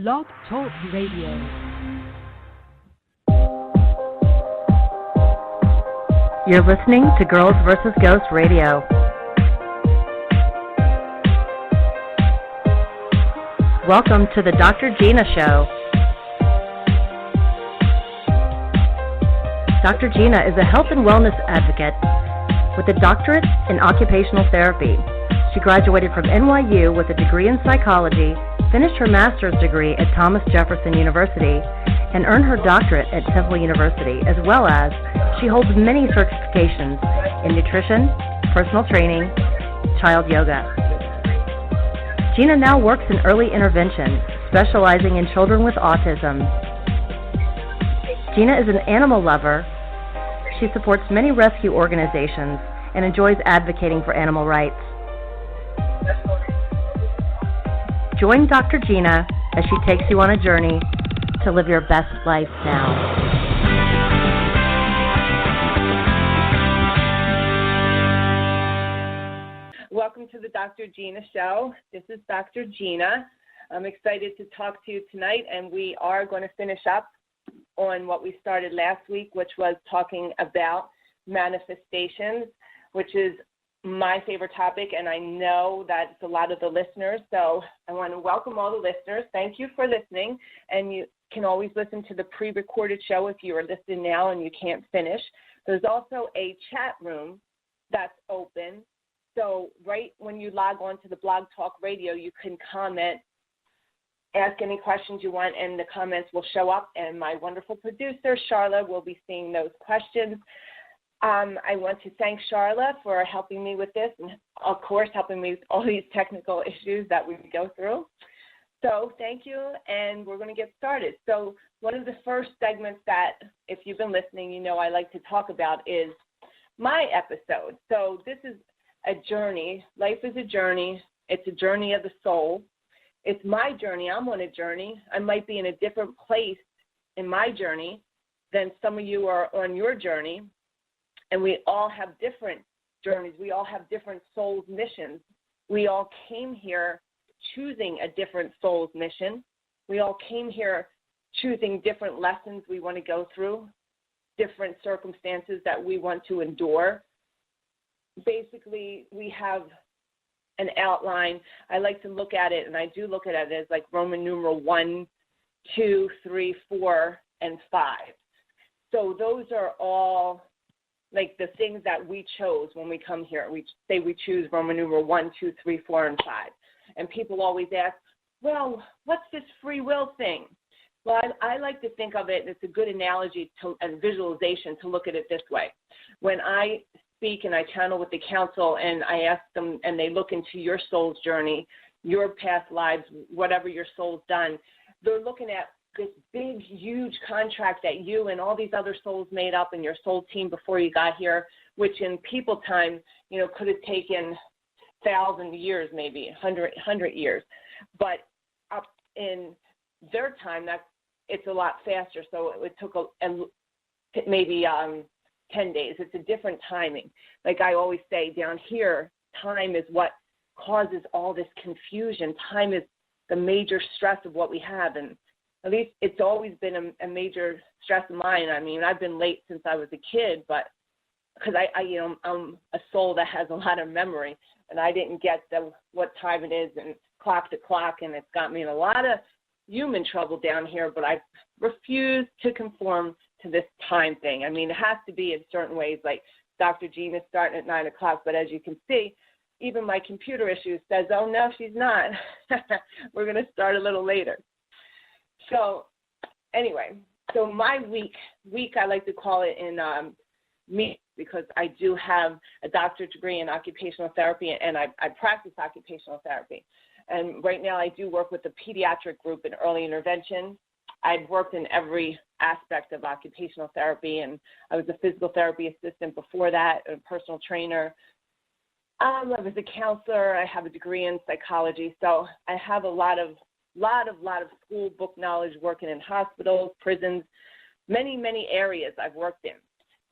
Blog Talk Radio. You're listening to Girls vs. Ghosts Radio. Welcome to the Dr. Gina Show. Dr. Gina is a health and wellness advocate with a doctorate in occupational therapy. She graduated from NYU with a degree in psychology, finished her master's degree at Thomas Jefferson University, and earned her doctorate at Temple University, as well as she holds many certifications in nutrition, personal training, child yoga. Gina now works in early intervention, specializing in children with autism. Gina is an animal lover. She supports many rescue organizations and enjoys advocating for animal rights. Join Dr. Gina as she takes you on a journey to live your best life now. Welcome to the Dr. Gina Show. This is Dr. Gina. I'm excited to talk to you tonight, and we are going to finish up on what we started last week, which was talking about manifestations, which is my favorite topic, and I know that it's a lot of the listeners, so I want to welcome all the listeners. Thank you for listening, and you can always listen to the pre-recorded show if you are listening now and you can't finish. There's also a chat room that's open, so right when you log on to the Blog Talk Radio, you can comment, ask any questions you want, and the comments will show up, and my wonderful producer, Charla, will be seeing those questions. I want to thank Charla for helping me with this and, of course, helping me with all these technical issues that we go through. So thank you, and we're going to get started. So one of the first segments that, if you've been listening, you know I like to talk about is my episode. So this is a journey. Life is a journey. It's a journey of the soul. It's my journey. I'm on a journey. I might be in a different place in my journey than some of you are on your journey. And we all have different journeys. We all have different soul's missions. We all came here choosing a different soul's mission. We all came here choosing different lessons we want to go through, different circumstances that we want to endure. Basically, we have an outline. I like to look at it, and I do look at it as like Roman numeral 1, 2, 3, 4, and 5. So those are all like the things that we chose when we come here. We say we choose Roman numeral 1, 2, 3, 4, and 5. And people always ask, well, what's this free will thing? Well, I like to think of it, it's a good analogy and visualization to look at it this way. When I speak and I channel with the council and I ask them and they look into your soul's journey, your past lives, whatever your soul's done, they're looking at this big, huge contract that you and all these other souls made up in your soul team before you got here, which in people time, you know, could have taken 1,000 years, maybe 100 years. But up in their time, it's a lot faster. So it took maybe 10 days. It's a different timing. Like I always say, down here, time is what causes all this confusion. Time is the major stress of what we have, and at least it's always been a major stress of mine. I mean, I've been late since I was a kid, but because I'm a soul that has a lot of memory, and I didn't get what time it is and clock to clock, and it's got me in a lot of human trouble down here, but I refuse to conform to this time thing. I mean, it has to be in certain ways, like Dr. Gina starting at 9 o'clock, but as you can see, even my computer issue says, oh, no, she's not. We're going to start a little later. So anyway, so my week I like to call it in me, because I do have a doctorate degree in occupational therapy, and I practice occupational therapy. And right now I do work with the pediatric group in early intervention. I've worked in every aspect of occupational therapy, and I was a physical therapy assistant before that, a personal trainer. I was a counselor. I have a degree in psychology, so I have a lot of school book knowledge working in hospitals, prisons, many areas I've worked in.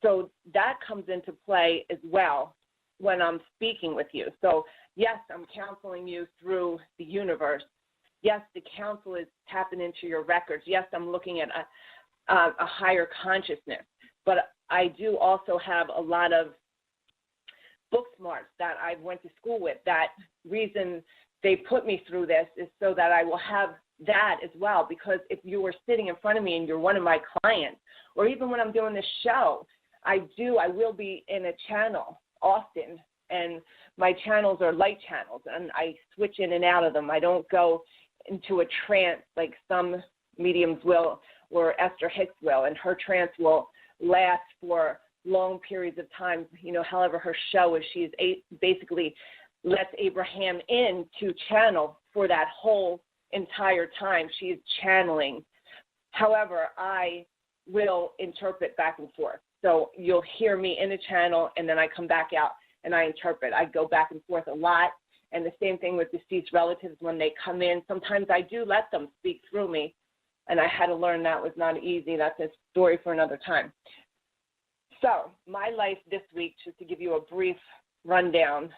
So that comes into play as well when I'm speaking with you. So yes, I'm counseling you through the universe. Yes, the counsel is tapping into your records. Yes, I'm looking at a higher consciousness. But I do also have a lot of book smarts that I went to school with. That reason they put me through this is so that I will have that as well, because if you were sitting in front of me and you're one of my clients, or even when I'm doing this show, I will be in a channel often, and my channels are light channels, and I switch in and out of them. I don't go into a trance like some mediums will, or Esther Hicks will, and her trance will last for long periods of time. You know, however her show is, she's basically lets Abraham in to channel for that whole entire time. She's channeling. However, I will interpret back and forth. So you'll hear me in a channel, and then I come back out and I interpret. I go back and forth a lot. And the same thing with deceased relatives when they come in. Sometimes I do let them speak through me, and I had to learn that was not easy. That's a story for another time. So my life this week, just to give you a brief rundown,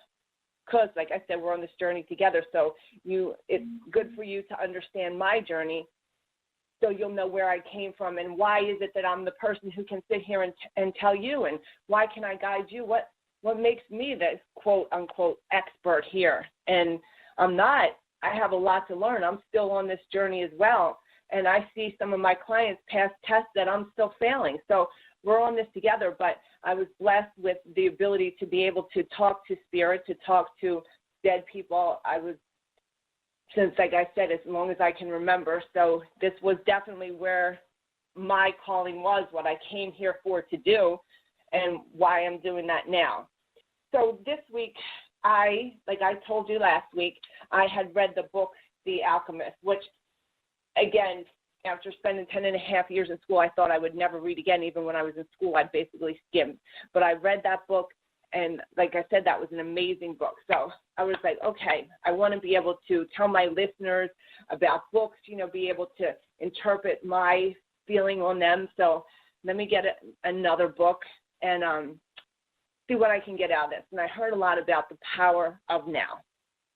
because, like I said, we're on this journey together, so it's good for you to understand my journey, so you'll know where I came from and why is it that I'm the person who can sit here and tell you, and why can I guide you, what makes me the quote-unquote expert here. And I'm not. I have a lot to learn. I'm still on this journey as well, and I see some of my clients pass tests that I'm still failing. So we're on this together, but I was blessed with the ability to be able to talk to spirit, to talk to dead people. Since, like I said, as long as I can remember. So this was definitely where my calling was, what I came here for to do, and why I'm doing that now. So this week, like I told you last week, I had read the book, The Alchemist, which, again, after spending 10 and a half years in school, I thought I would never read again. Even when I was in school, I basically skimmed. But I read that book, and like I said, that was an amazing book. So I was like, okay, I want to be able to tell my listeners about books, be able to interpret my feeling on them. So let me get another book and see what I can get out of this. And I heard a lot about The Power of Now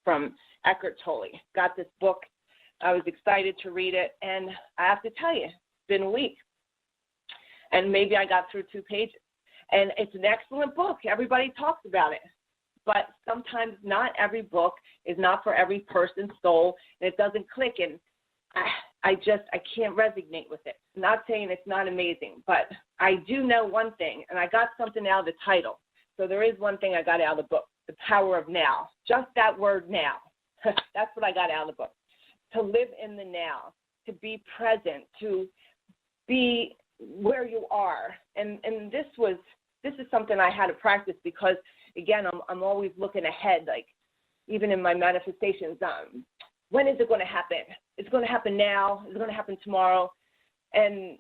from Eckhart Tolle. Got this book. I was excited to read it, and I have to tell you, it's been a week. And maybe I got through 2 pages. And it's an excellent book. Everybody talks about it. But sometimes not every book is not for every person's soul, and it doesn't click, and I can't resonate with it. I'm not saying it's not amazing, but I do know one thing, and I got something out of the title. So there is one thing I got out of the book, The Power of Now. Just that word now. That's what I got out of the book. To live in the now, to be present, to be where you are. And this is something I had to practice because, again, I'm always looking ahead, like even in my manifestations. When is it going to happen? It's going to happen now. It's going to happen tomorrow. And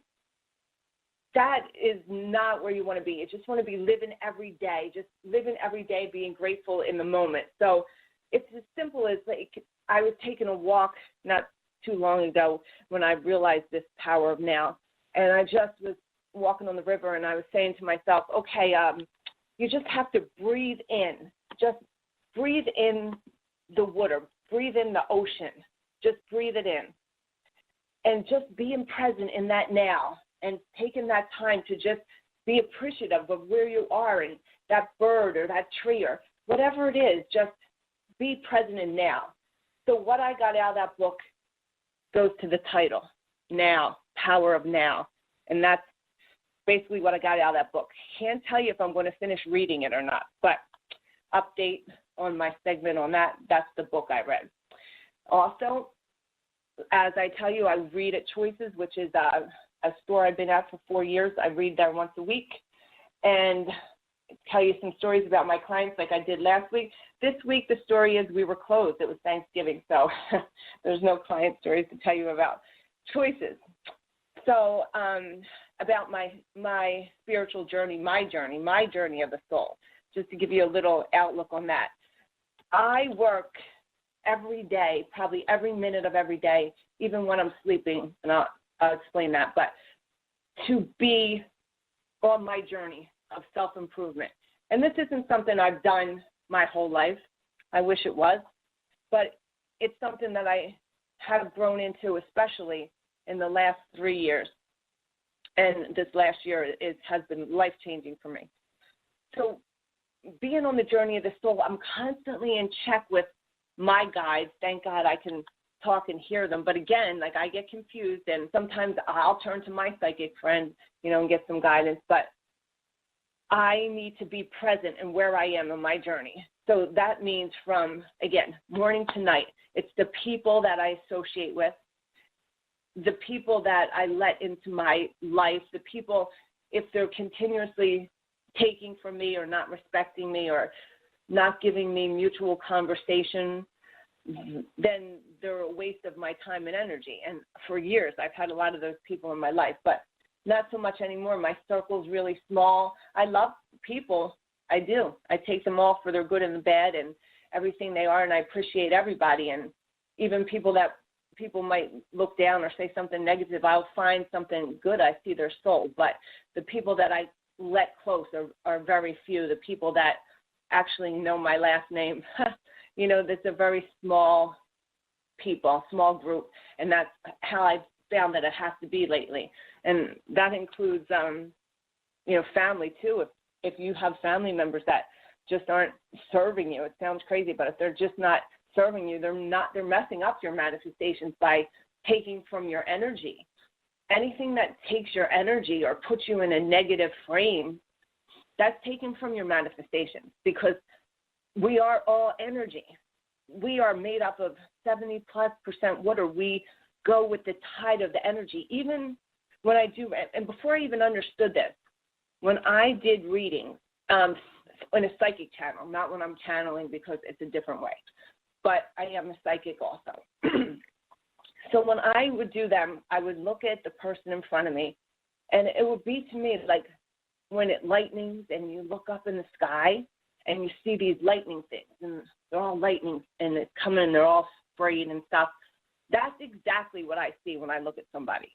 that is not where you want to be. You just want to be living every day, just living every day, being grateful in the moment. So it's as simple as, like, I was taking a walk not too long ago when I realized this power of now, and I just was walking on the river, and I was saying to myself, okay, you just have to breathe in. Just breathe in the water. Breathe in the ocean. Just breathe it in. And just being present in that now and taking that time to just be appreciative of where you are and that bird or that tree or whatever it is, just be present in now. So what I got out of that book goes to the title, Now, Power of Now. And that's basically what I got out of that book. Can't tell you if I'm going to finish reading it or not, but update on my segment on that. That's the book I read. Also, as I tell you, I read at Choices, which is a store I've been at for 4 years. I read there once a week and tell you some stories about my clients like I did last week. This week, the story is we were closed. It was Thanksgiving, so there's no client stories to tell you about. Choices. So about my spiritual journey, my journey of the soul, just to give you a little outlook on that. I work every day, probably every minute of every day, even when I'm sleeping, and I'll explain that, but to be on my journey of self-improvement. And this isn't something I've done my whole life. I wish it was, but it's something that I have grown into, especially in the last 3 years. And this last year has been life-changing for me. So being on the journey of the soul, I'm constantly in check with my guides. Thank God I can talk and hear them. But again, like, I get confused, and sometimes I'll turn to my psychic friend, and get some guidance. But I need to be present in where I am in my journey. So that means from, again, morning to night. It's the people that I associate with, the people that I let into my life, the people, if they're continuously taking from me or not respecting me or not giving me mutual conversation, then they're a waste of my time and energy. And for years, I've had a lot of those people in my life, but not so much anymore. My circle's really small. I love people. I do. I take them all for their good and the bad and everything they are, and I appreciate everybody. And even people that people might look down or say something negative, I'll find something good. I see their soul. But the people that I let close are very few. The people that actually know my last name, that's a very small people, small group, and that's how I've found that it has to be lately. And that includes, family too. If you have family members that just aren't serving you, it sounds crazy, but if they're just not serving you, they're messing up your manifestations by taking from your energy. Anything that takes your energy or puts you in a negative frame, that's taken from your manifestation, because we are all energy. We are made up of 70+% water. We go with the tide of the energy. Even when I do, and before I even understood this, when I did readings in a psychic channel, not when I'm channeling because it's a different way, but I am a psychic also. So when I would do them, I would look at the person in front of me, and it would be to me like when it lightnings and you look up in the sky and you see these lightning things, and they're all lightning, and it's coming, and they're all sprayed and stuff. That's exactly what I see when I look at somebody,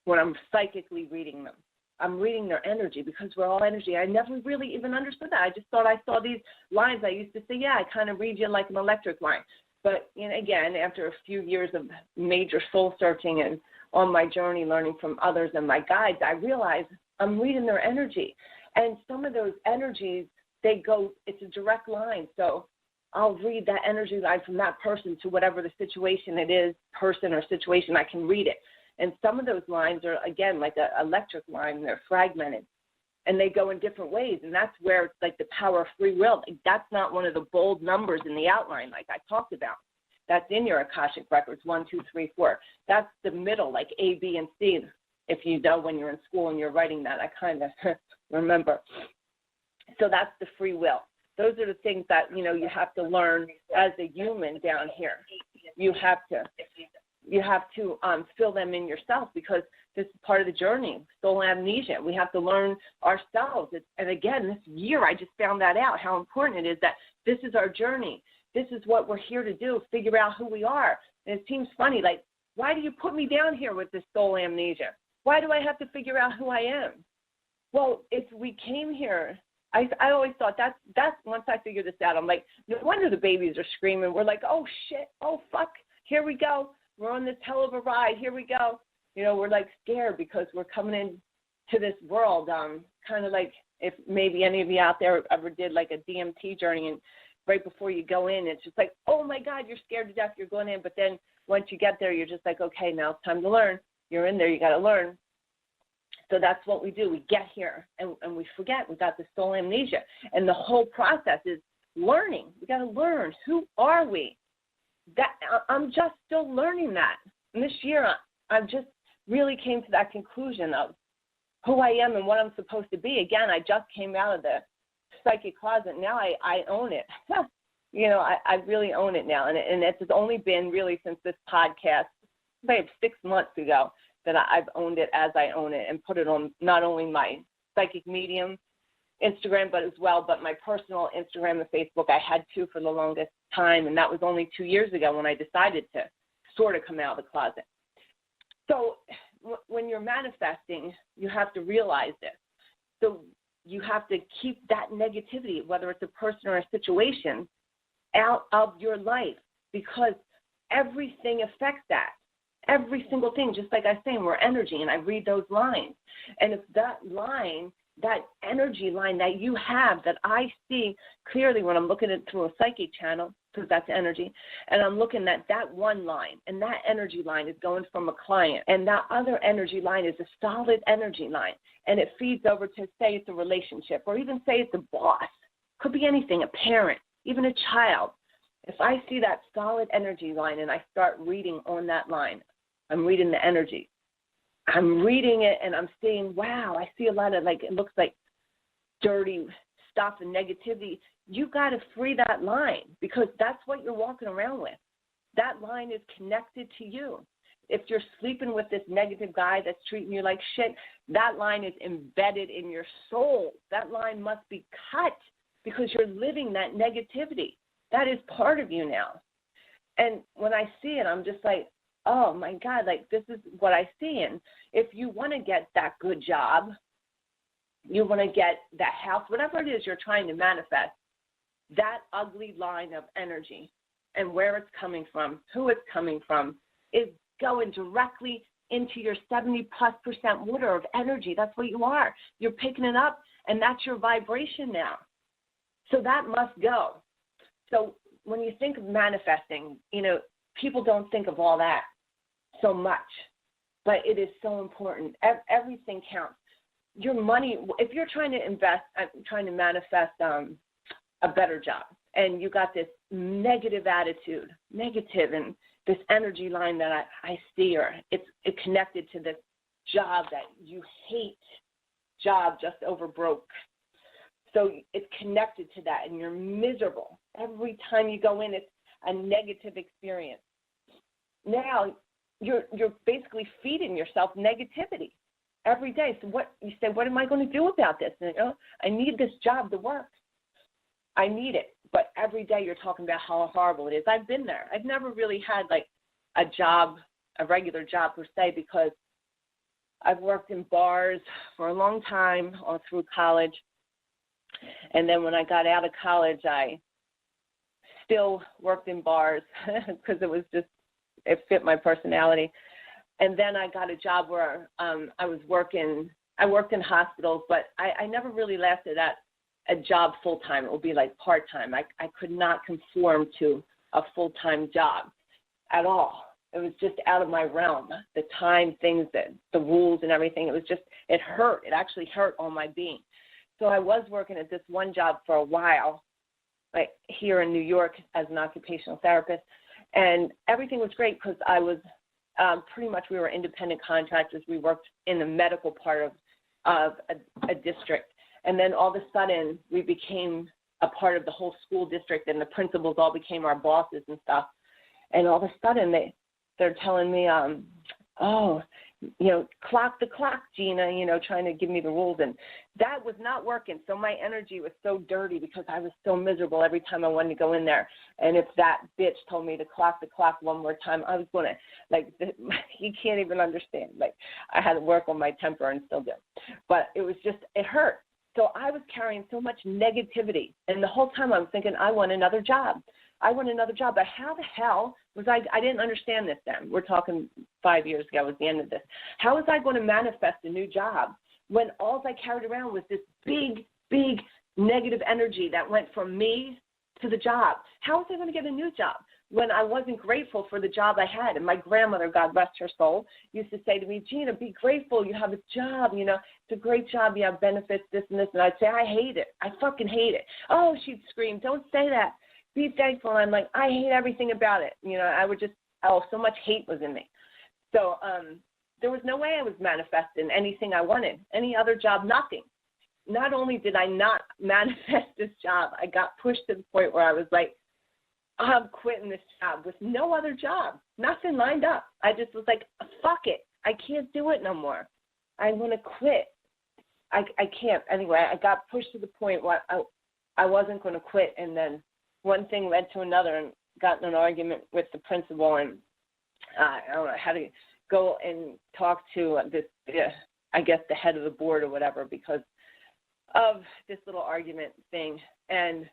when I'm psychically reading them. I'm reading their energy, because we're all energy. I never really even understood that. I just thought I saw these lines. I used to say, yeah, I kind of read you like an electric line. But, again, after a few years of major soul searching and on my journey learning from others and my guides, I realized I'm reading their energy. And some of those energies, it's a direct line. So I'll read that energy line from that person to whatever the situation it is, person or situation, I can read it. And some of those lines are, again, like an electric line. They're fragmented, and they go in different ways. And that's where it's like the power of free will. Like, that's not one of the bold numbers in the outline like I talked about. That's in your Akashic records, 1, 2, 3, 4. That's the middle, like A, B, and C. If you know when you're in school and you're writing that, I kind of remember. So that's the free will. Those are the things that, you have to learn as a human down here. You have to fill them in yourself, because this is part of the journey, soul amnesia. We have to learn ourselves. And again, this year I just found that out, how important it is that this is our journey. This is what we're here to do, figure out who we are. And it seems funny, like, why do you put me down here with this soul amnesia? Why do I have to figure out who I am? Well, if we came here, I always thought that's once I figured this out, I'm like, no wonder the babies are screaming. We're like, oh, shit, oh, fuck, here we go. We're on this hell of a ride. Here we go. We're like scared because we're coming into this world, kind of like if maybe any of you out there ever did like a DMT journey, and right before you go in, it's just like, oh, my God, you're scared to death. You're going in. But then once you get there, you're just like, okay, now it's time to learn. You're in there. You got to learn. So that's what we do. We get here, and we forget. We got the soul amnesia. And the whole process is learning. We got to learn. Who are we? I'm just still learning that. And this year, I just really came to that conclusion of who I am and what I'm supposed to be. Again, I just came out of the psychic closet. Now I own it. I really own it now. And it's only been really since this podcast, about 6 months ago, that I've owned it as I own it and put it on not only my psychic medium Instagram, but my personal Instagram and Facebook. I had two for the longest time, and that was only 2 years ago when I decided to sort of come out of the closet. So when you're manifesting, you have to realize this. So you have to keep that negativity, whether it's a person or a situation, out of your life, because everything affects that. Every single thing, just like I was saying, we're energy, and I read those lines. And if that line, that energy line that you have, that I see clearly when I'm looking at it through a psychic channel, because that's energy, and I'm looking at that one line, and that energy line is going from a client, and that other energy line is a solid energy line, and it feeds over to, say it's a relationship, or even say it's a boss. Could be anything, a parent, even a child. If I see that solid energy line and I start reading on that line, I'm reading the energy. I'm reading it and I'm seeing, wow, I see a lot of, like, it looks like dirty stuff and negativity. You got to free that line, because that's what you're walking around with. That line is connected to you. If you're sleeping with this negative guy that's treating you like shit, that line is embedded in your soul. That line must be cut, because you're living that negativity. That is part of you now. And when I see it, I'm just like, oh, my God, like, this is what I see. And if you want to get that good job, you want to get that house, whatever it is you're trying to manifest, that ugly line of energy and where it's coming from, who it's coming from, is going directly into your 70+% water of energy. That's what you are. You're picking it up, and that's your vibration now. So that must go. So when you think of manifesting, you know, people don't think of all that so much, but it is so important. Everything counts. Your money, if you're trying to invest, trying to manifest a better job, and you got this negative attitude, and this energy line that I see, or it's connected to this job that you hate, job just over broke. So it's connected to that, and you're miserable. Every time you go in, it's a negative experience. Now you're basically feeding yourself negativity every day. So what you say, what am I going to do about this? And, I need this job to work. I need it. But every day you're talking about how horrible it is. I've been there. I've never really had like a job, a regular job per se, because I've worked in bars for a long time all through college. And then when I got out of college, I still worked in bars because it fit my personality. And then I got a job where I worked in hospitals, but I never really lasted at a job full-time. It would be like part-time. I could not conform to a full-time job at all. It was just out of my realm. The time, things, the rules and everything, it hurt. It actually hurt on my being. So I was working at this one job for a while, like here in New York as an occupational therapist, and everything was great because I was pretty much, we were independent contractors. We worked in the medical part of a district, and then all of a sudden we became a part of the whole school district, and the principals all became our bosses and stuff. And all of a sudden they're telling me, clock the clock, Gina, trying to give me the rules. And that was not working. So my energy was so dirty because I was so miserable every time I wanted to go in there. And if that bitch told me to clock the clock one more time, I was going to, you can't even understand. Like, I had to work on my temper and still do. But it hurt. So I was carrying so much negativity. And the whole time I was thinking, I want another job. But how the hell was I didn't understand this then. We're talking 5 years ago was the end of this. How was I going to manifest a new job when all I carried around was this big, big negative energy that went from me to the job? How was I going to get a new job when I wasn't grateful for the job I had? And my grandmother, God rest her soul, used to say to me, Gina, be grateful. You have a job, it's a great job. You have benefits, this and this. And I'd say, I hate it. I fucking hate it. Oh, she'd scream, don't say that. Be thankful. And I'm like, I hate everything about it. I would just, so much hate was in me. So there was no way I was manifesting anything I wanted, any other job, nothing. Not only did I not manifest this job, I got pushed to the point where I was like, I'm quitting this job with no other job, nothing lined up. I just was like, fuck it. I can't do it no more. I'm going to quit. I can't. Anyway, I got pushed to the point where I wasn't going to quit. And then one thing led to another, and got in an argument with the principal, and I don't know, how to go and talk to this, I guess the head of the board or whatever, because of this little argument thing. And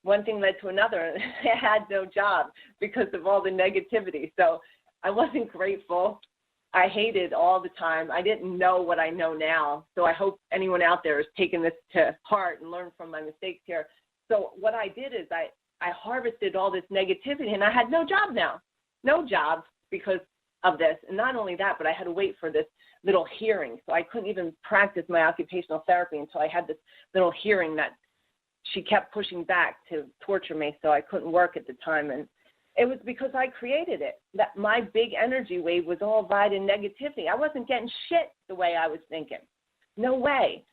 one thing led to another, and I had no job because of all the negativity. So I wasn't grateful. I hated all the time. I didn't know what I know now. So I hope anyone out there is taking this to heart and learn from my mistakes here. So what I did is I harvested all this negativity, and I had no job now. No job because of this. And not only that, but I had to wait for this little hearing. So I couldn't even practice my occupational therapy until I had this little hearing that she kept pushing back to torture me, so I couldn't work at the time. And it was because I created it, that my big energy wave was all via negativity. I wasn't getting shit the way I was thinking. No way.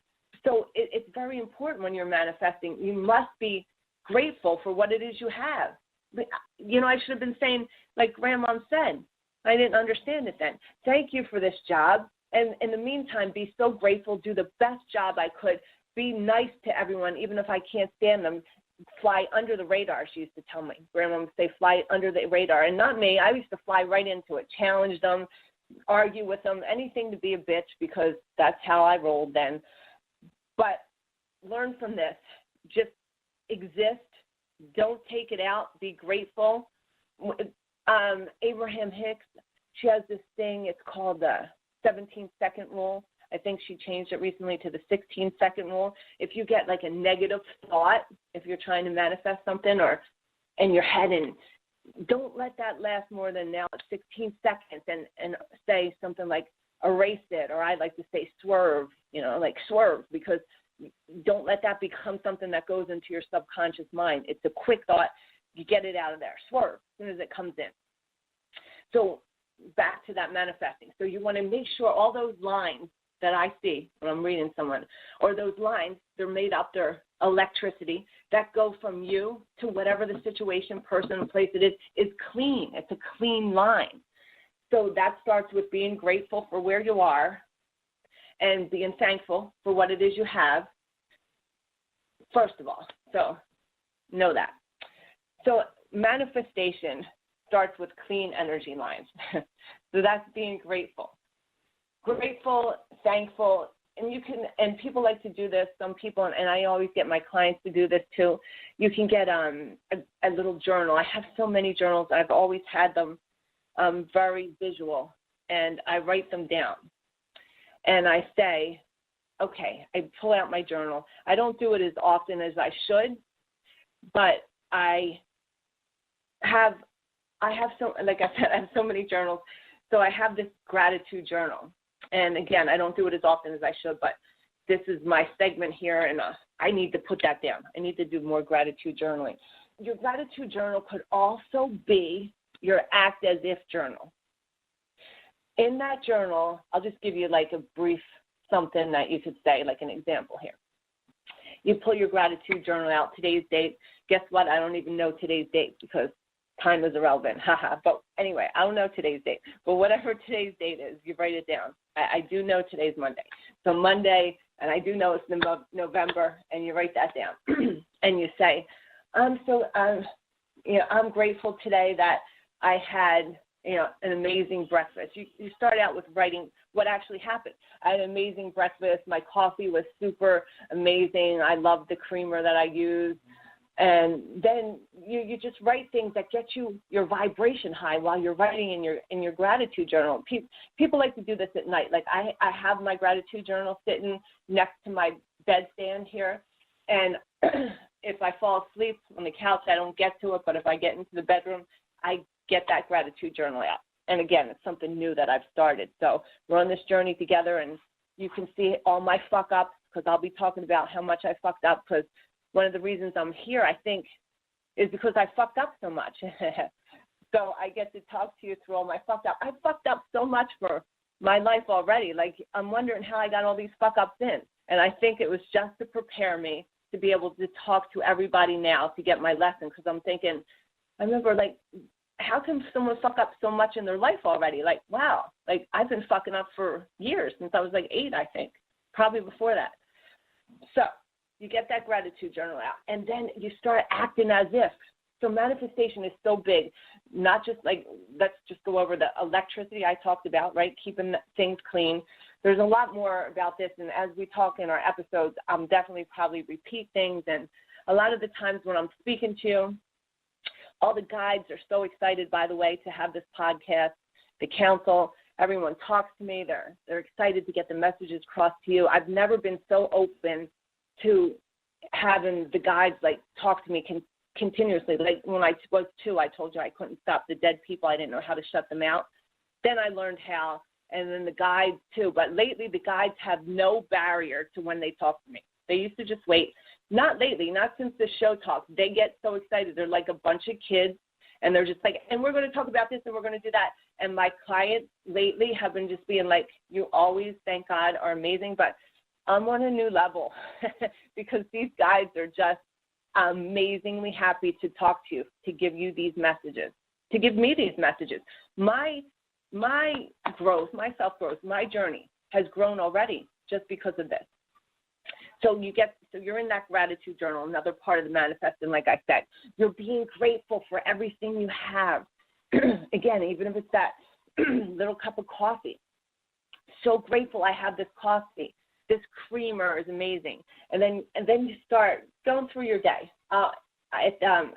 So it's very important when you're manifesting. You must be grateful for what it is you have. You know, I should have been saying, like Grandma said, I didn't understand it then. Thank you for this job. And in the meantime, be so grateful, do the best job I could, be nice to everyone, even if I can't stand them. Fly under the radar, she used to tell me. Grandma would say, fly under the radar. And not me. I used to fly right into it, challenge them, argue with them, anything to be a bitch, because that's how I rolled then. But learn from this. Just exist. Don't take it out. Be grateful. Abraham Hicks, she has this thing, it's called the 17-second rule. I think she changed it recently to the 16-second rule. If you get like a negative thought, if you're trying to manifest something or in your head, and don't let that last more than now 16 seconds and say something like erase it, or I like to say swerve, like swerve, because don't let that become something that goes into your subconscious mind. It's a quick thought. You get it out of there. Swerve as soon as it comes in. So back to that manifesting. So you want to make sure all those lines that I see when I'm reading someone, or those lines, they're made up, they're electricity, that go from you to whatever the situation, person, place it is clean. It's a clean line. So that starts with being grateful for where you are and being thankful for what it is you have, first of all. So know that. So manifestation starts with clean energy lines. So that's being grateful. Grateful, thankful, and people like to do this, some people, and I always get my clients to do this too. You can get a little journal. I have so many journals. I've always had them very visual, and I write them down. And I say, okay, I pull out my journal. I don't do it as often as I should, but I have so, like I said, I have so many journals. So I have this gratitude journal. And again, I don't do it as often as I should, but this is my segment here, and I need to put that down. I need to do more gratitude journaling. Your gratitude journal could also be your act as if journal. In that journal, I'll just give you like a brief something that you could say, like an example here. You pull your gratitude journal out, today's date. Guess what? I don't even know today's date because time is irrelevant. But anyway, I don't know today's date. But whatever today's date is, you write it down. I do know today's Monday. So Monday, and I do know it's November, and you write that down. And you say, I'm grateful today that I had, an amazing breakfast. You start out with writing what actually happened. I had an amazing breakfast. My coffee was super amazing. I love the creamer that I used. And then you just write things that get you your vibration high while you're writing in your gratitude journal. People like to do this at night. Like I have my gratitude journal sitting next to my bedstand here, and if I fall asleep on the couch, I don't get to it. But if I get into the bedroom, I get that gratitude journal out. And again, it's something new that I've started. So we're on this journey together, and you can see all my fuck ups, because I'll be talking about how much I fucked up, because one of the reasons I'm here, I think, is because I fucked up so much. So I get to talk to you through all my fucked up. I fucked up so much for my life already. Like, I'm wondering how I got all these fuck ups in. And I think it was just to prepare me to be able to talk to everybody now to get my lesson. Because I'm thinking, I remember, like, how can someone fuck up so much in their life already? Like, wow. Like, I've been fucking up for years, since I was like 8, I think. Probably before that. So you get that gratitude journal out, and then you start acting as if. So manifestation is so big, not just like, let's just go over the electricity I talked about, right? Keeping things clean. There's a lot more about this, and as we talk in our episodes, I'm definitely probably repeat things, and A lot of the times when I'm speaking to you, all the guides are so excited, by the way, to have this podcast, the council. Everyone talks to me. They're excited to get the messages across to you. I've never been so open to having the guides, like, talk to me continuously. Like, when I was 2, I told you I couldn't stop the dead people. I didn't know how to shut them out. Then I learned how, and then the guides, too. But lately, the guides have no barrier to when they talk to me. They used to just wait. Not lately, not since the show talks. They get so excited. They're like a bunch of kids, and they're just like, and we're going to talk about this, and we're going to do that. And my clients lately have been just being like, you always, thank God, are amazing, but I'm on a new level because these guys are just amazingly happy to talk to you, to give you these messages, to give me these messages. My growth, my self-growth, my journey has grown already just because of this. So you're in that gratitude journal, another part of the manifesting, like I said. You're being grateful for everything you have. Again, even if it's that little cup of coffee. So grateful I have this coffee. This creamer is amazing. And then you start going through your day. I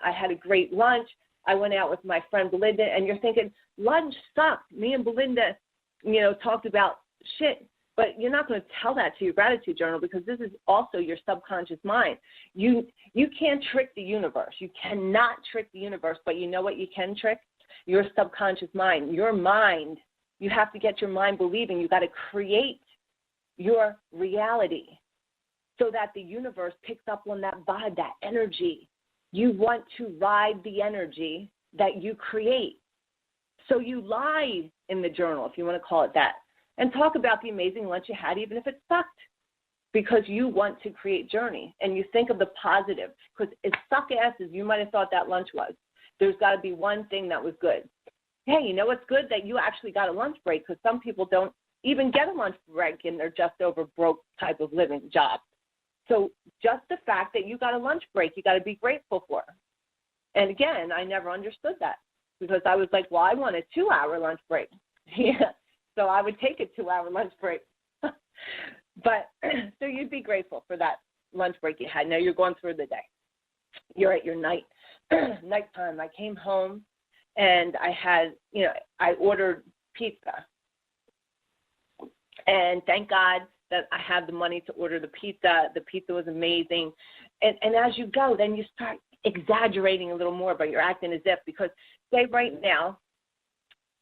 had a great lunch. I went out with my friend Belinda, and you're thinking, lunch sucked. Me and Belinda, talked about shit. But you're not going to tell that to your gratitude journal because this is also your subconscious mind. You can't trick the universe. You cannot trick the universe, but you know what you can trick? Your subconscious mind. Your mind, you have to get your mind believing. You got to create your reality so that the universe picks up on that vibe, that energy. You want to ride the energy that you create. So you lie in the journal, if you want to call it that, and talk about the amazing lunch you had, even if it sucked, because you want to create journey, and you think of the positive, because as suck-ass as you might have thought that lunch was, there's got to be one thing that was good. Hey, you know what's good? That you actually got a lunch break, because some people don't even get a lunch break in their just over broke type of living job. So just the fact that you got a lunch break, you got to be grateful for. And again, I never understood that because I was like, well, I want a 2-hour lunch break. Yeah. So I would take a 2-hour lunch break. But so you'd be grateful for that lunch break you had. Now you're going through the day. You're at your nighttime. I came home and I had, I ordered pizza. And thank God that I had the money to order the pizza. The pizza was amazing. And as you go, then you start exaggerating a little more, but you're acting as if, because say right now,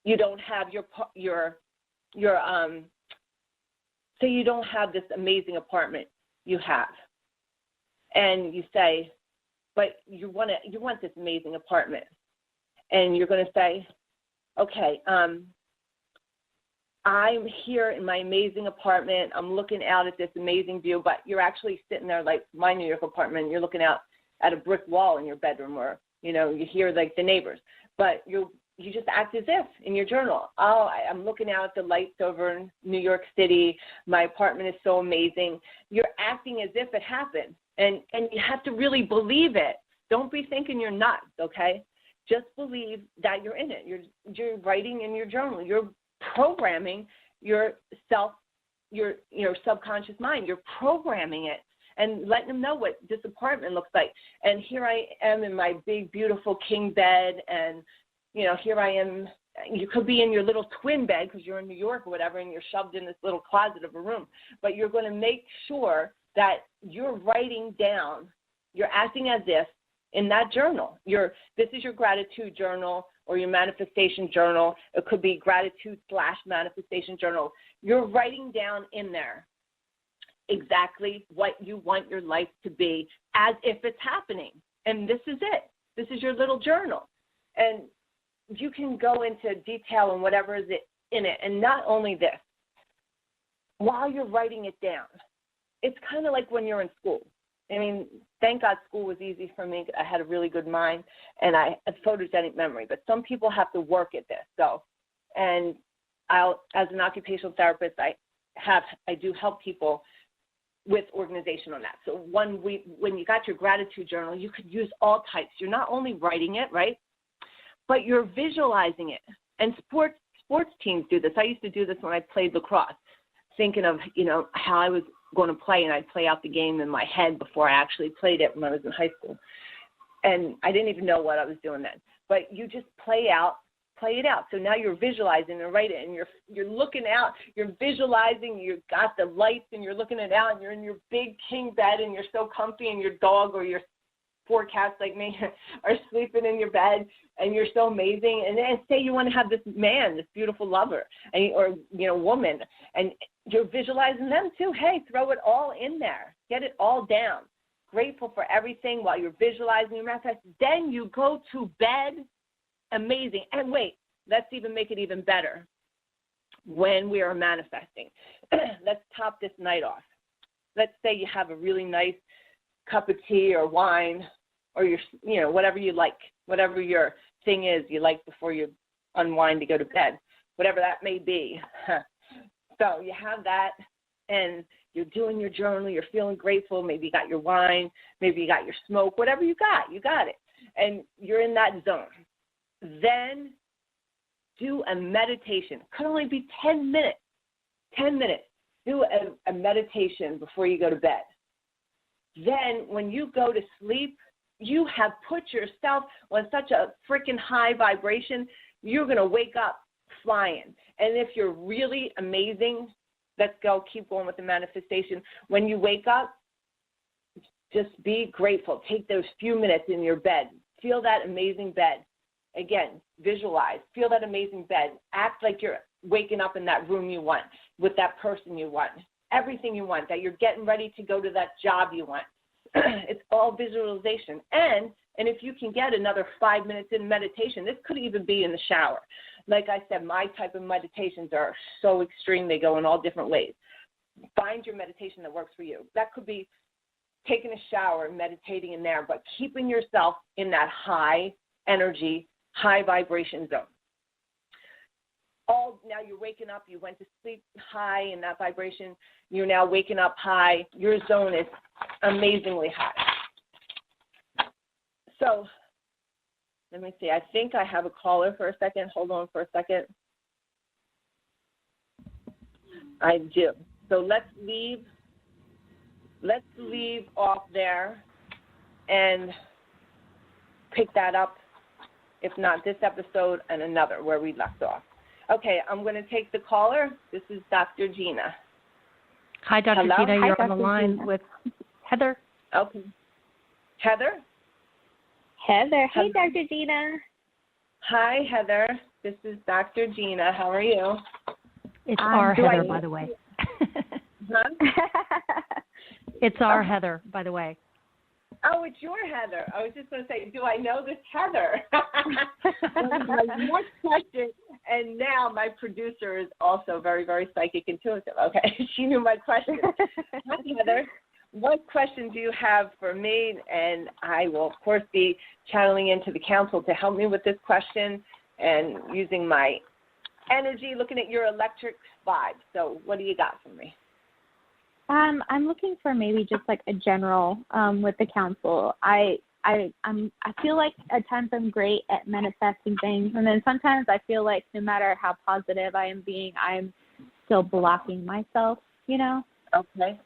you don't have say you don't have this amazing apartment you have, and you say, but you want this amazing apartment, and you're going to say, okay, I'm here in my amazing apartment. I'm looking out at this amazing view, but you're actually sitting there like my New York apartment. You're looking out at a brick wall in your bedroom, or you hear like the neighbors, but you just act as if in your journal. Oh, I'm looking out at the lights over in New York City. My apartment is so amazing. You're acting as if it happened, and you have to really believe it. Don't be thinking you're nuts, okay? Just believe that you're in it. You're writing in your journal. You're programming your subconscious mind. You're programming it and letting them know what this apartment looks like. And here I am in my big, beautiful king bed, and here I am. You could be in your little twin bed because you're in New York or whatever, and you're shoved in this little closet of a room. But you're going to make sure that you're writing down, you're acting as if in that journal. This is your gratitude journal or your manifestation journal. It could be gratitude/manifestation journal. You're writing down in there exactly what you want your life to be as if it's happening. And this is it. This is your little journal. And you can go into detail on whatever is in it. And not only this, while you're writing it down, it's kind of like when you're in school. I mean, thank God school was easy for me. I had a really good mind, and I had photogenic memory. But some people have to work at this. And as an occupational therapist, I do help people with organization on that. So when you got your gratitude journal, you could use all types. You're not only writing it, right, but you're visualizing it. And sports teams do this. I used to do this when I played lacrosse, thinking of, how I was going to play, and I'd play out the game in my head before I actually played it when I was in high school. And I didn't even know what I was doing then. But you just play it out. So now you're visualizing and write it, and you're looking out, you're visualizing, you've got the lights, and you're looking it out, and you're in your big king bed, and you're so comfy, and your dog or your 4 cats like me are sleeping in your bed, and you're so amazing. And then say you want to have this man, this beautiful lover, or woman, and you're visualizing them too. Hey, throw it all in there. Get it all down. Grateful for everything while you're visualizing your manifest. Then you go to bed. Amazing. And wait, let's even make it even better. When we are manifesting, let's top this night off. Let's say you have a really nice cup of tea or wine, or whatever you like, whatever your thing is you like before you unwind to go to bed, whatever that may be. So you have that, and you're doing your journal, you're feeling grateful, maybe you got your wine, maybe you got your smoke, whatever you got it, and you're in that zone. Then do a meditation. It could only be 10 minutes. 10 minutes. Do a meditation before you go to bed. Then when you go to sleep, you have put yourself on such a freaking high vibration, you're going to wake up flying. And if you're really amazing, let's go, keep going with the manifestation. When you wake up, just be grateful. Take those few minutes in your bed. Feel that amazing bed. Again, visualize. Feel that amazing bed. Act like you're waking up in that room you want, with that person you want, everything you want, that you're getting ready to go to that job you want. It's all visualization. And if you can get another 5 minutes in meditation, this could even be in the shower. Like I said, my type of meditations are so extreme. They go in all different ways. Find your meditation that works for you. That could be taking a shower and meditating in there, but keeping yourself in that high energy, high vibration zone. Now you're waking up, you went to sleep high in that vibration, you're now waking up high, your zone is amazingly high. So, let me see, I think I have a caller for a second. Hold on for a second. I do. So let's leave off there and pick that up, if not this episode and another where we left off. Okay, I'm going to take the caller. This is Dr. Gina. Hi, Dr. Hello? Gina. You're Hi, on the line with Heather. Okay. Heather? Heather. Hey, Dr. Gina. Hi, Heather. This is Dr. Gina. How are you? It's our Heather, by the way. Huh? It's our Heather, by the way. Oh, it's your Heather. I was just going to say, do I know this Heather? More question. And now my producer is also very, very psychic intuitive. Okay, she knew my question. Hi, Heather. What question do you have for me? And I will, of course, be channeling into the council to help me with this question and using my energy, looking at your electric vibe. So what do you got for me? I'm looking for maybe just like a general with the council. I feel like at times I'm great at manifesting things, and then sometimes I feel like no matter how positive I am being, I'm still blocking myself, you know? Okay.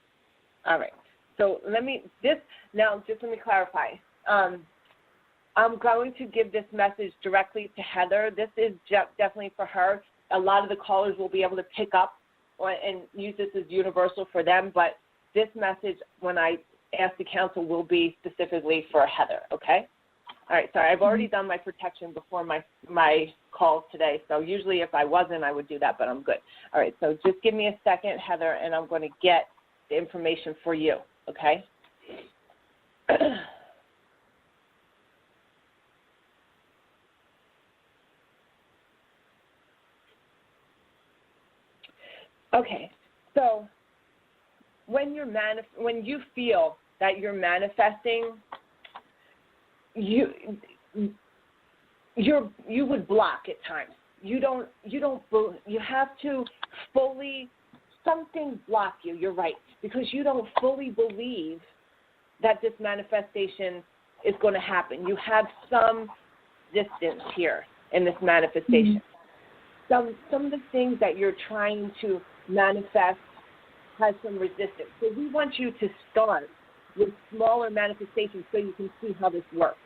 All right. So let me clarify. I'm going to give this message directly to Heather. This is definitely for her. A lot of the callers will be able to pick up and use this as universal for them, but this message, when I ask the council, will be specifically for Heather, okay? All right, sorry, I've already done my protection before my calls today, so usually if I wasn't, I would do that, but I'm good. All right, so just give me a second, Heather, and I'm going to get the information for you, okay? Okay, so when you feel that you're manifesting, you would block at times. You have to fully, something block you. You're right, because you don't fully believe that this manifestation is going to happen. You have some distance here in this manifestation. Some of the things that you're trying to manifest has some resistance. So we want you to start with smaller manifestations so you can see how this works.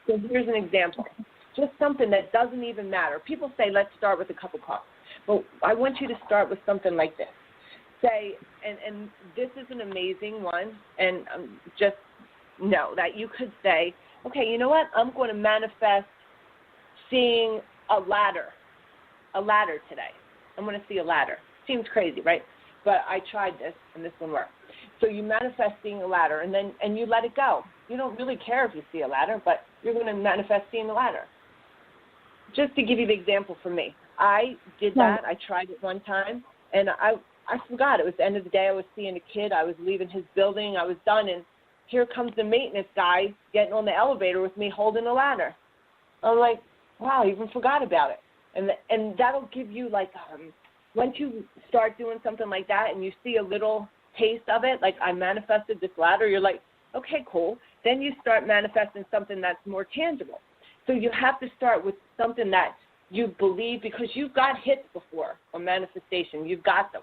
So here's an example. Just something that doesn't even matter. People say, let's start with a cup of coffee. But I want you to start with something like this. Say, and this is an amazing one, and just know that you could say, okay, you know what? I'm going to manifest seeing a ladder today. I'm going to see a ladder. Seems crazy, right? But I tried this, and this one worked. So you manifest seeing a ladder, and you let it go. You don't really care if you see a ladder, but you're going to manifest seeing a ladder. Just to give you the example for me, I did that. I tried it one time, and I forgot. It was the end of the day. I was seeing a kid. I was leaving his building. I was done, and here comes the maintenance guy getting on the elevator with me holding a ladder. I'm like, wow, I even forgot about it. And that'll give you, like, once you start doing something like that and you see a little taste of it, like I manifested this ladder, you're like, okay, cool. Then you start manifesting something that's more tangible. So you have to start with something that you believe, because you've got hits before on manifestation. You've got them.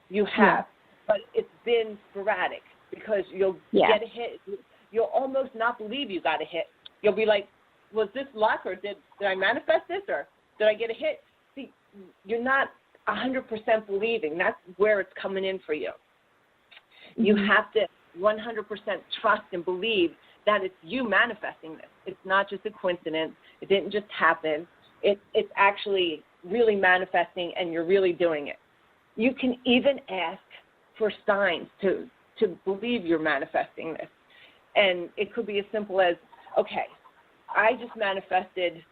You have. But it's been sporadic because you'll get a hit. You'll almost not believe you got a hit. You'll be like, was this luck, or did I manifest this, or did I get a hit? See, you're not 100% believing. That's where it's coming in for you. You have to 100% trust and believe that it's you manifesting this. It's not just a coincidence. It didn't just happen. It's actually really manifesting, and you're really doing it. You can even ask for signs to believe you're manifesting this. And it could be as simple as, okay, I just manifested,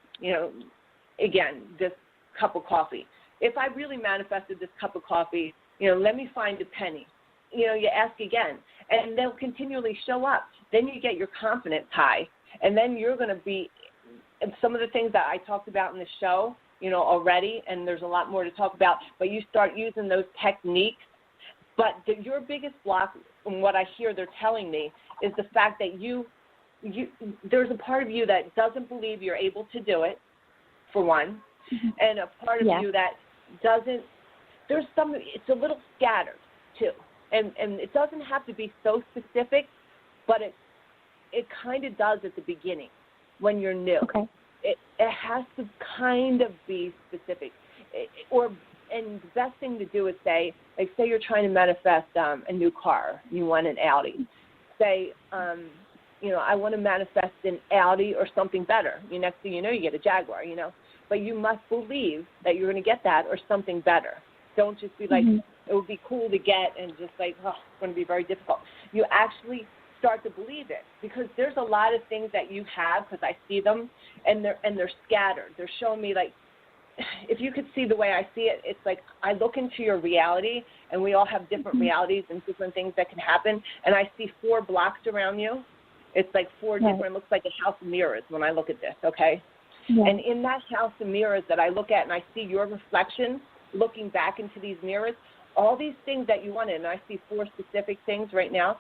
again, this cup of coffee. If I really manifested this cup of coffee, let me find a penny. You ask again, and they'll continually show up. Then you get your confidence high, and then you're going to be, and some of the things that I talked about in the show, already, and there's a lot more to talk about, but you start using those techniques. But your biggest block, and what I hear they're telling me, is the fact that there's a part of you that doesn't believe you're able to do it, for one, and a part of you that doesn't, it's a little scattered, too. And it doesn't have to be so specific, but it kind of does at the beginning when you're new. Okay. It has to kind of be specific. And the best thing to do is say you're trying to manifest a new car. You want an Audi. Say, I want to manifest an Audi or something better. Next thing you know, you get a Jaguar, But you must believe that you're going to get that or something better. Don't just be like, it would be cool to get, and just like, oh, it's going to be very difficult. You actually start to believe it, because there's a lot of things that you have, because I see them, and they're scattered. They're showing me, like, if you could see the way I see it, it's like I look into your reality, and we all have different realities and different things that can happen, and I see 4 blocks around you. It's like 4 different, looks like a house of mirrors when I look at this, okay? And in that house of mirrors that I look at, and I see your reflection looking back into these mirrors, all these things that you wanted, and I see 4 specific things right now,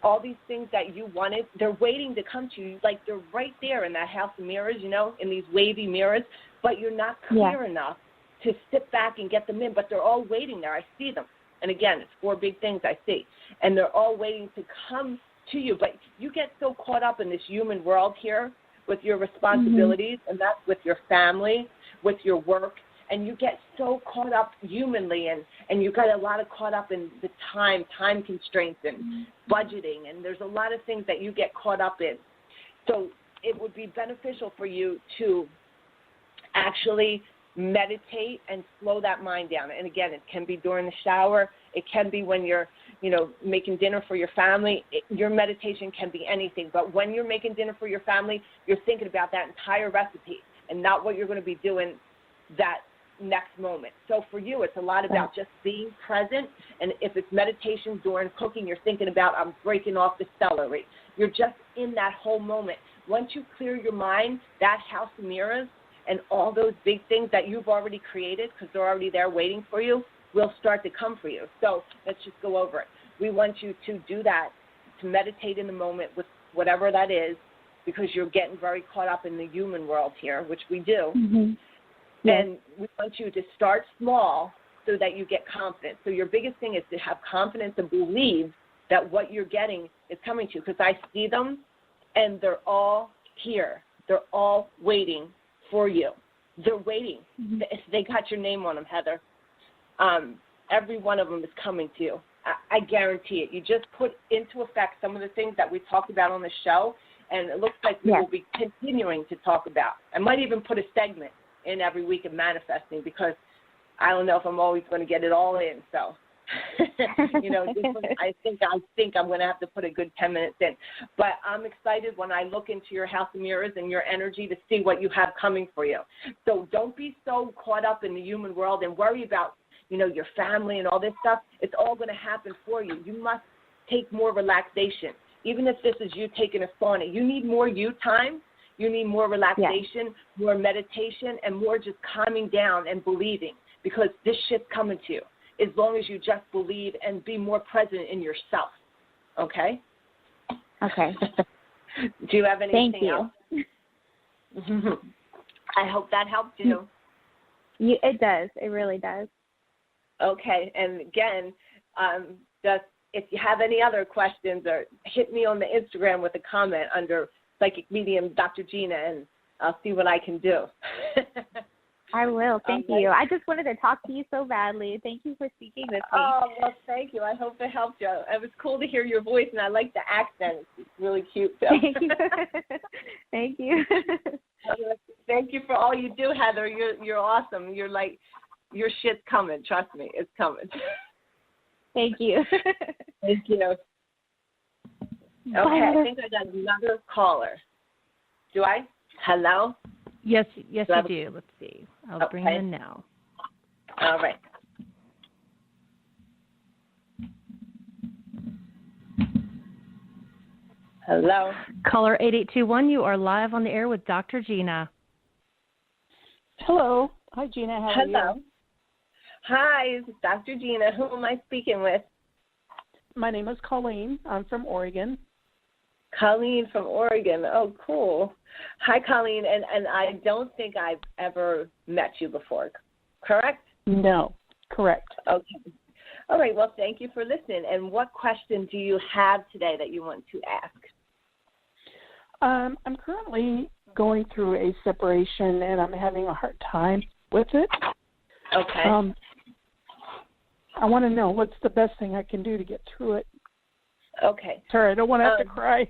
all these things that you wanted, they're waiting to come to you. Like, they're right there in that house of mirrors, in these wavy mirrors, but you're not clear enough to sit back and get them in, but they're all waiting there. I see them. And again, it's 4 big things I see, and they're all waiting to come to you. But you get so caught up in this human world here with your responsibilities, and that's with your family, with your work, and you get so caught up humanly, and you got a lot of caught up in the time constraints and budgeting, and there's a lot of things that you get caught up in. So it would be beneficial for you to actually meditate and slow that mind down. And again, it can be during the shower. It can be when you're, making dinner for your family. Your meditation can be anything. But when you're making dinner for your family, you're thinking about that entire recipe and not what you're going to be doing that next moment. So for you, it's a lot about just being present. And if it's meditation during cooking, you're thinking about, I'm breaking off the celery. You're just in that whole moment. Once you clear your mind, that house of mirrors and all those big things that you've already created, because they're already there waiting for you, will start to come for you. So let's just go over it. We want you to do that, to meditate in the moment with whatever that is, because you're getting very caught up in the human world here, which we do. And we want you to start small so that you get confidence. So your biggest thing is to have confidence and believe that what you're getting is coming to you, because I see them, and they're all here. They're all waiting for you. They're waiting. Mm-hmm. They got your name on them, Heather. Every one of them is coming to you. I guarantee it. You just put into effect some of the things that we talked about on the show, and it looks like we will be continuing to talk about. I might even put a segment in every week of manifesting, because I don't know if I'm always going to get it all in. So, I think I'm going to have to put a good 10 minutes in. But I'm excited when I look into your house of mirrors and your energy to see what you have coming for you. So don't be so caught up in the human world and worry about, your family and all this stuff. It's all going to happen for you. You must take more relaxation. Even if this is you taking a sauna, you need more you time. You need more relaxation, more meditation, and more just calming down and believing, because this shit's coming to you as long as you just believe and be more present in yourself. Okay? Okay. Do you have anything else? Thank you. I hope that helped you. It does. It really does. Okay. And again, just if you have any other questions, or hit me on the Instagram with a comment under Psychic Medium Dr. Gina, and I'll see what I can do. I will. Thank you. I just wanted to talk to you so badly. Thank you for speaking with me. Oh, well, thank you. I hope it helped you. It was cool to hear your voice, and I like the accent. It's really cute, too. Thank you. Thank you. Thank you for all you do, Heather. You're awesome. You're like, your shit's coming. Trust me, it's coming. Thank you. Thank you. Okay, I think I got another caller. Do I? Hello? Yes, you do. Let's see. I'll bring it in now. All right. Hello? Caller 8821, you are live on the air with Dr. Gina. Hello. Hi, Gina. How are you? Hello. Hi, this is Dr. Gina. Who am I speaking with? My name is Colleen. I'm from Oregon. Colleen from Oregon. Oh, cool. Hi, Colleen. And I don't think I've ever met you before, correct? No, correct. Okay. All right. Well, thank you for listening. And what question do you have today that you want to ask? I'm currently going through a separation, and I'm having a hard time with it. Okay. I want to know what's the best thing I can do to get through it. Okay. Sorry, I don't want to have to cry.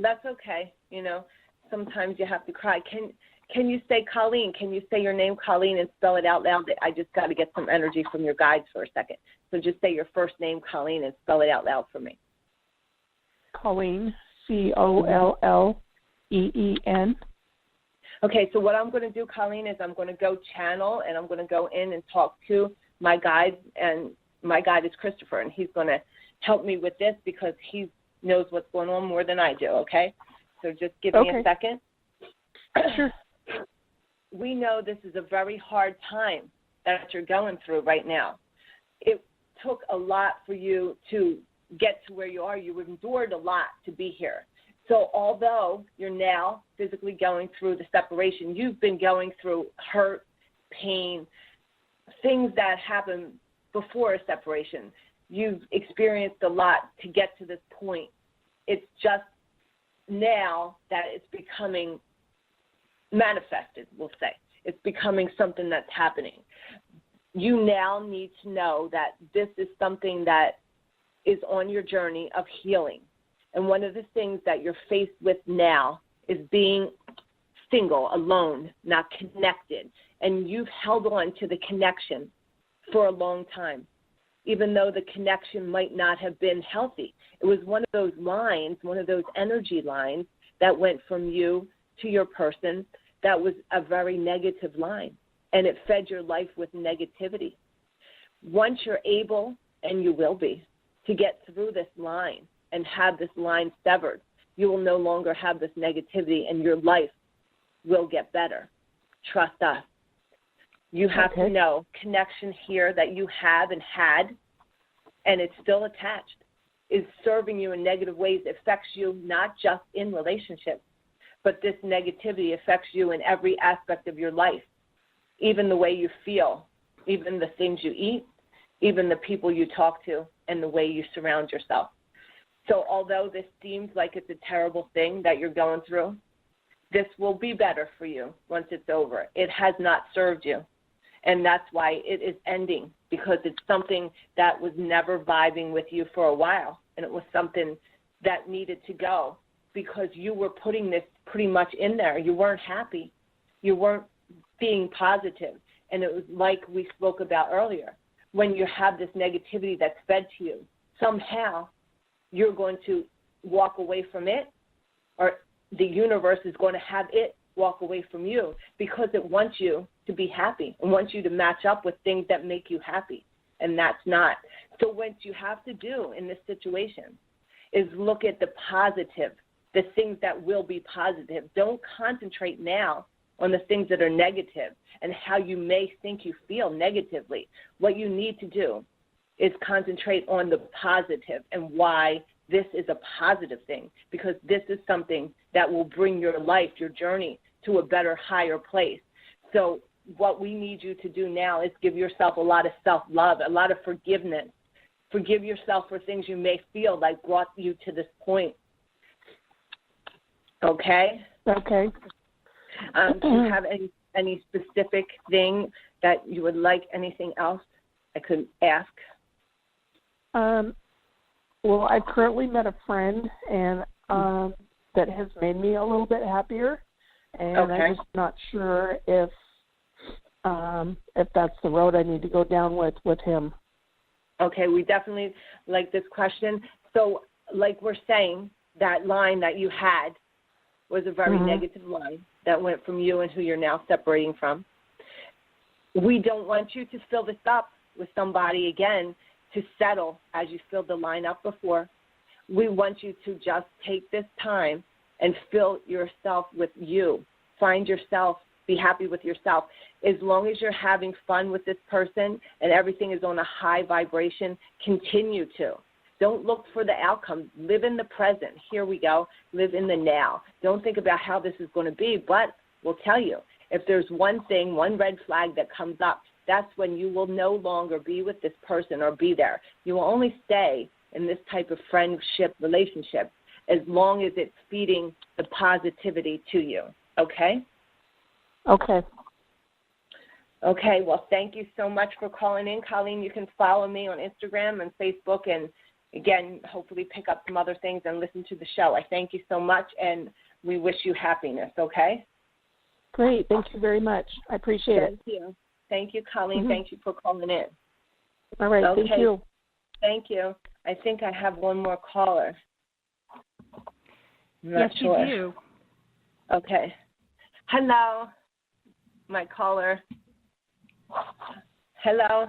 That's okay. Sometimes you have to cry. Can you say Colleen? Can you say your name, Colleen, and spell it out loud? I just got to get some energy from your guides for a second. So just say your first name, Colleen, and spell it out loud for me. Colleen, Collleen. Okay, so what I'm going to do, Colleen, is I'm going to go channel, and I'm going to go in and talk to my guide, and my guide is Christopher, and he's going to help me with this because he knows what's going on more than I do, okay? So just give me a second. Sure. We know this is a very hard time that you're going through right now. It took a lot for you to get to where you are. You endured a lot to be here. So although you're now physically going through the separation, you've been going through hurt, pain, things that happen before a separation. You've experienced a lot to get to this point. It's just now that it's becoming manifested, we'll say. It's becoming something that's happening. You now need to know that this is something that is on your journey of healing. And one of the things that you're faced with now is being single, alone, not connected. And you've held on to the connection for a long time, even though the connection might not have been healthy. It was one of those lines, one of those energy lines that went from you to your person that was a very negative line, and it fed your life with negativity. Once you're able, and you will be, to get through this line and have this line severed, you will no longer have this negativity, and your life will get better. Trust us. You have to know connection here that you have and had, and it's still attached, is serving you in negative ways. It affects you not just in relationships, but this negativity affects you in every aspect of your life, even the way you feel, even the things you eat, even the people you talk to, and the way you surround yourself. So although this seems like it's a terrible thing that you're going through, this will be better for you once it's over. It has not served you, and that's why it is ending, because it's something that was never vibing with you for a while, and it was something that needed to go because you were putting this pretty much in there. You weren't happy. You weren't being positive, and it was like we spoke about earlier. When you have this negativity that's fed to you, somehow you're going to walk away from it, or the universe is going to have it walk away from you because it wants you to be happy and wants you to match up with things that make you happy, and that's not. So what you have to do in this situation is look at the positive, the things that will be positive. Don't concentrate now on the things that are negative and how you may think you feel negatively. What you need to do is concentrate on the positive and why this is a positive thing, because this is something that will bring your life, your journey, to a better, higher place. So what we need you to do now is give yourself a lot of self-love, a lot of forgiveness. Forgive yourself for things you may feel like brought you to this point. Okay? Okay. Do you have any specific thing that you would like, anything else I could ask? Well, I've currently met a friend, and that has made me a little bit happier, and okay. I'm just not sure if that's the road I need to go down with him. Okay, we definitely like this question. So, like we're saying, that line that you had was a very negative line that went from you and who you're now separating from. We don't want you to fill this up with somebody again to settle as you filled the line up before. We want you to just take this time and fill yourself with you. Find yourself, be happy with yourself. As long as you're having fun with this person and everything is on a high vibration, continue to. Don't look for the outcome. Live in the present. Here we go. Live in the now. Don't think about how this is going to be, but we'll tell you, if there's one thing, one red flag that comes up, that's when you will no longer be with this person or be there. You will only stay in this type of friendship relationship as long as it's feeding the positivity to you. Okay? Okay. Okay, well, thank you so much for calling in, Colleen. You can follow me on Instagram and Facebook, and, again, hopefully pick up some other things and listen to the show. I thank you so much, and we wish you happiness, okay? Great. Thank you very much. I appreciate it. Thank you. Thank you, Colleen. Thank you for calling in. All right. Okay. Thank you. Thank you. I think I have one more caller. Yes, sure. you do. Okay. Hello, my caller. Hello.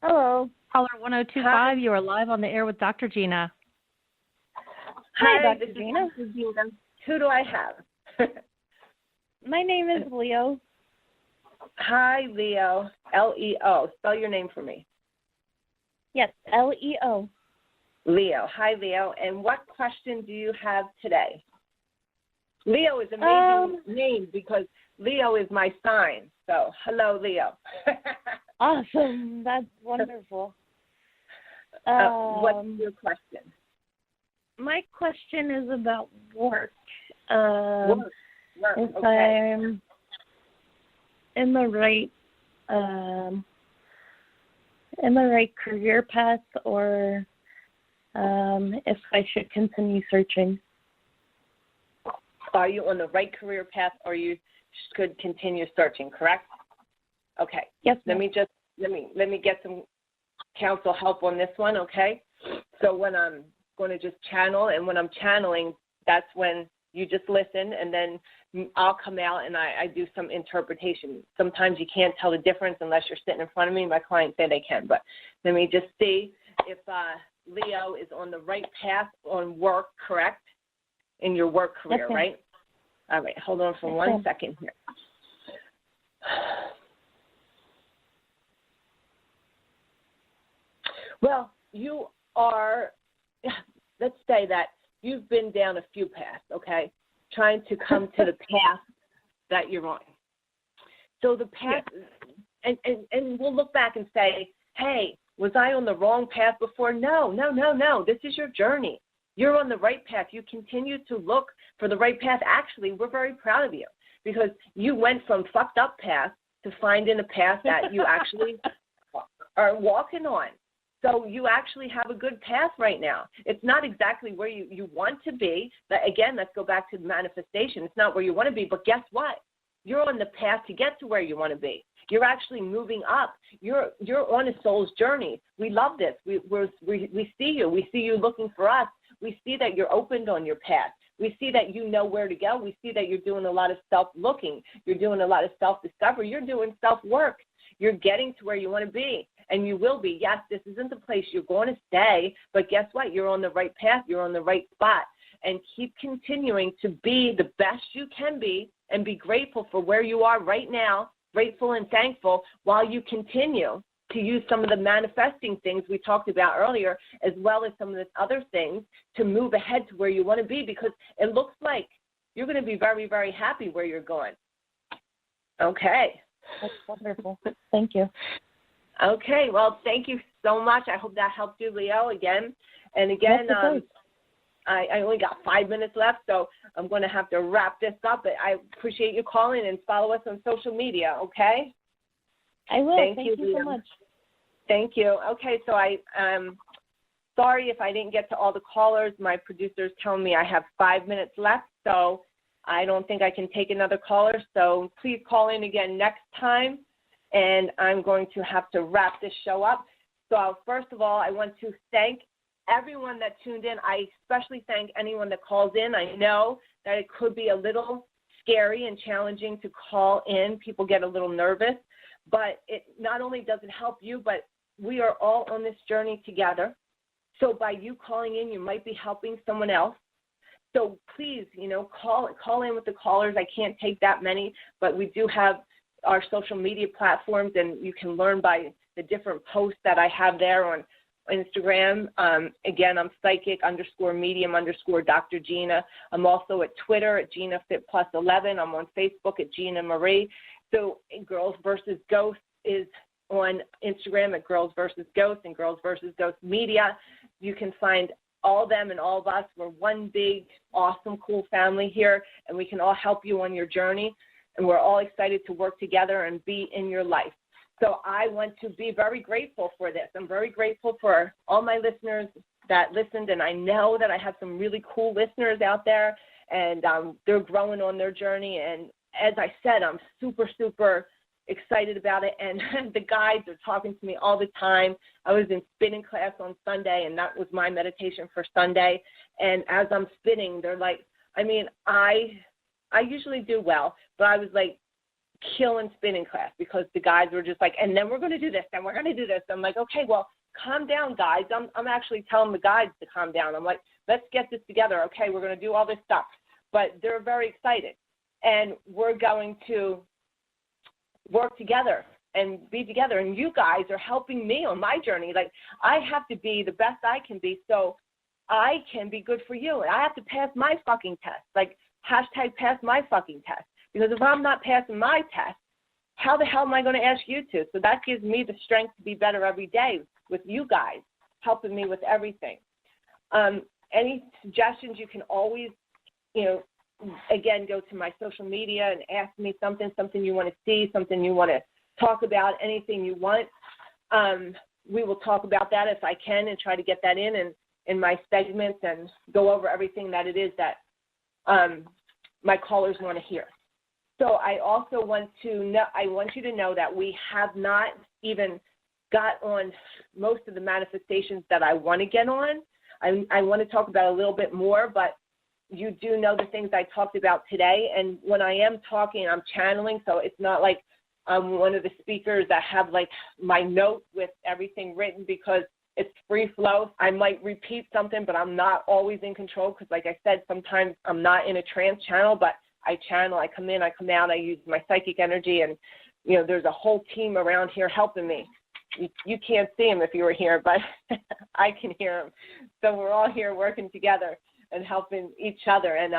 Hello. Caller 1025, you are live on the air with Dr. Gina. Hi, Dr. This Gina. is Gina. Who do I have? My name is Leo. Hi, Leo. Leo. Spell your name for me. Yes, Leo. Leo. Hi, Leo. And what question do you have today? Leo is an amazing name because Leo is my sign. So, hello, Leo. Awesome. That's wonderful. What's your question? My question is about work. Work. If Okay. I'm in the right career path, or if I should continue searching. Are you on the right career path, or you could continue searching? Correct. Okay. Yes. Let me get some counsel help on this one. Okay. So when I'm going to just channel, and when I'm channeling, that's when you just listen, and then I'll come out and I do some interpretation. Sometimes you can't tell the difference unless you're sitting in front of me. My clients say they can, but let me just see if Leo is on the right path on work, correct? In your work career, Okay. right? All right, hold on for 1 second here. Well, you are, let's say that you've been down a few paths, okay, trying to come to the path that you're on. So the path, And we'll look back and say, hey, was I on the wrong path before? No. This is your journey. You're on the right path. You continue to look for the right path. Actually, we're very proud of you because you went from fucked up path to finding a path that you actually are walking on. So you actually have a good path right now. It's not exactly where you want to be. But again, let's go back to the manifestation. It's not where you want to be, but guess what? You're on the path to get to where you want to be. You're actually moving up. You're on a soul's journey. We love this. We see you. We see you looking for us. We see that you're opened on your path. We see that you know where to go. We see that you're doing a lot of self-looking. You're doing a lot of self-discovery. You're doing self-work. You're getting to where you want to be, and you will be. Yes, this isn't the place you're going to stay, but guess what? You're on the right path. You're on the right spot, and keep continuing to be the best you can be and be grateful for where you are right now, grateful and thankful while you continue to use some of the manifesting things we talked about earlier, as well as some of the other things to move ahead to where you want to be, because it looks like you're going to be very, very happy where you're going. Okay. That's wonderful. Thank you. Okay. Well, thank you so much. I hope that helped you, Leo, again. And again, I only got 5 minutes left, so I'm going to have to wrap this up. But I appreciate you calling and follow us on social media, okay? I will. Thank you so much. Thank you. Okay, so I'm sorry if I didn't get to all the callers. My producer's telling me I have 5 minutes left, so I don't think I can take another caller. So please call in again next time, and I'm going to have to wrap this show up. So first of all, I want to thank everyone that tuned in. I especially thank anyone that calls in. I know that it could be a little scary and challenging to call in. People get a little nervous, but it not only does it help you, but we are all on this journey together. So by you calling in, you might be helping someone else. So please, call in with the callers. I can't take that many, but we do have our social media platforms, and you can learn by the different posts that I have there on Instagram. Again, I'm psychic_medium_Dr. Gina. I'm also at Twitter at GinaFitPlus11. I'm on Facebook at Gina Marie. So Girls vs. Ghosts is on Instagram at Girls vs. Ghosts and Girls vs. Ghost Media. You can find all of them and all of us. We're one big, awesome, cool family here, and we can all help you on your journey. And we're all excited to work together and be in your life. So I want to be very grateful for this. I'm very grateful for all my listeners that listened, and I know that I have some really cool listeners out there, and they're growing on their journey. And as I said, I'm super, super excited about it, and the guides are talking to me all the time. I was in spinning class on Sunday, and that was my meditation for Sunday. And as I'm spinning, they're like, I usually do well, but I was like killing spinning class because the guides were just like, and then we're going to do this, and we're going to do this. I'm like, okay, well, calm down, guys. I'm actually telling the guides to calm down. I'm like, let's get this together. Okay, we're going to do all this stuff. But they're very excited, and we're going to work together and be together. And you guys are helping me on my journey. Like, I have to be the best I can be so I can be good for you. And I have to pass my fucking test. Like, #pass my fucking test. Because if I'm not passing my test, how the hell am I going to ask you to? So that gives me the strength to be better every day with you guys, helping me with everything. Any suggestions, you can always, again, go to my social media and ask me something you want to see, something you want to talk about, anything you want. We will talk about that if I can and try to get that in my segments and go over everything that it is that my callers want to hear. So I also want you to know that we have not even got on most of the manifestations that I want to get on. I want to talk about a little bit more, but you do know the things I talked about today. And when I am talking, I'm channeling, so it's not like I'm one of the speakers that have like my notes with everything written, because it's free flow. I might repeat something, but I'm not always in control because, like I said, sometimes I'm not in a trance channel, but I channel. I come in, I come out, I use my psychic energy, and, there's a whole team around here helping me. You can't see them if you were here, but I can hear them. So we're all here working together and helping each other. And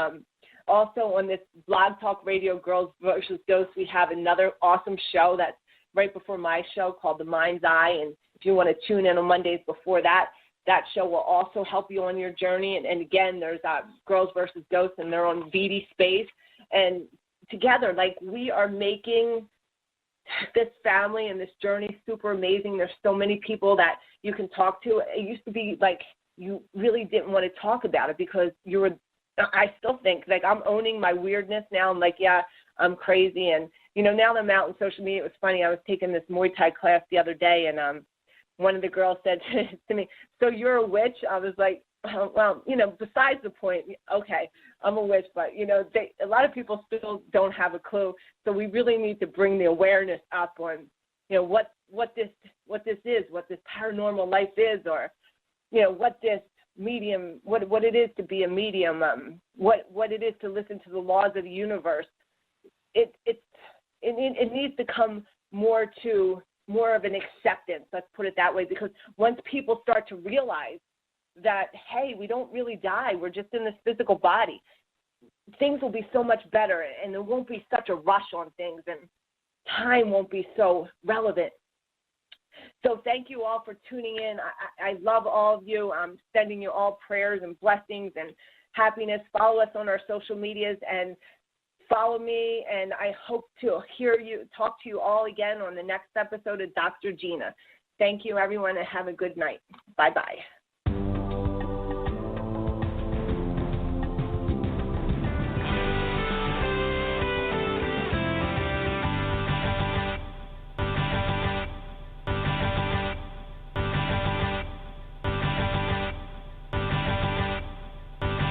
also on this Blog Talk Radio, Girls vs. Ghosts, we have another awesome show that's right before my show called The Mind's Eye. And if you want to tune in on Mondays before that, that show will also help you on your journey. And again, there's Girls versus Ghosts, and they're on VD Space. And together, like, we are making this family and this journey super amazing. There's so many people that you can talk to. It used to be like you really didn't want to talk about it because I still think, like, I'm owning my weirdness now. I'm like, yeah, I'm crazy. And, now that I'm out on social media, it was funny. I was taking this Muay Thai class the other day, and one of the girls said to me, "So you're a witch?" I was like, oh, well, besides the point, okay, I'm a witch, but, a lot of people still don't have a clue. So we really need to bring the awareness up on, what this is, what this paranormal life is, or, what this medium, what it is to be a medium, what it is to listen to the laws of the universe. It needs to come more of an acceptance, let's put it that way, because once people start to realize that, hey, we don't really die, we're just in this physical body, things will be so much better, and there won't be such a rush on things, and time won't be so relevant. So thank you all for tuning in. I love all of you. I'm sending you all prayers and blessings and happiness. Follow us on our social medias and follow me, and I hope to talk to you all again on the next episode of Dr. Gina. Thank you, everyone, and have a good night. Bye-bye.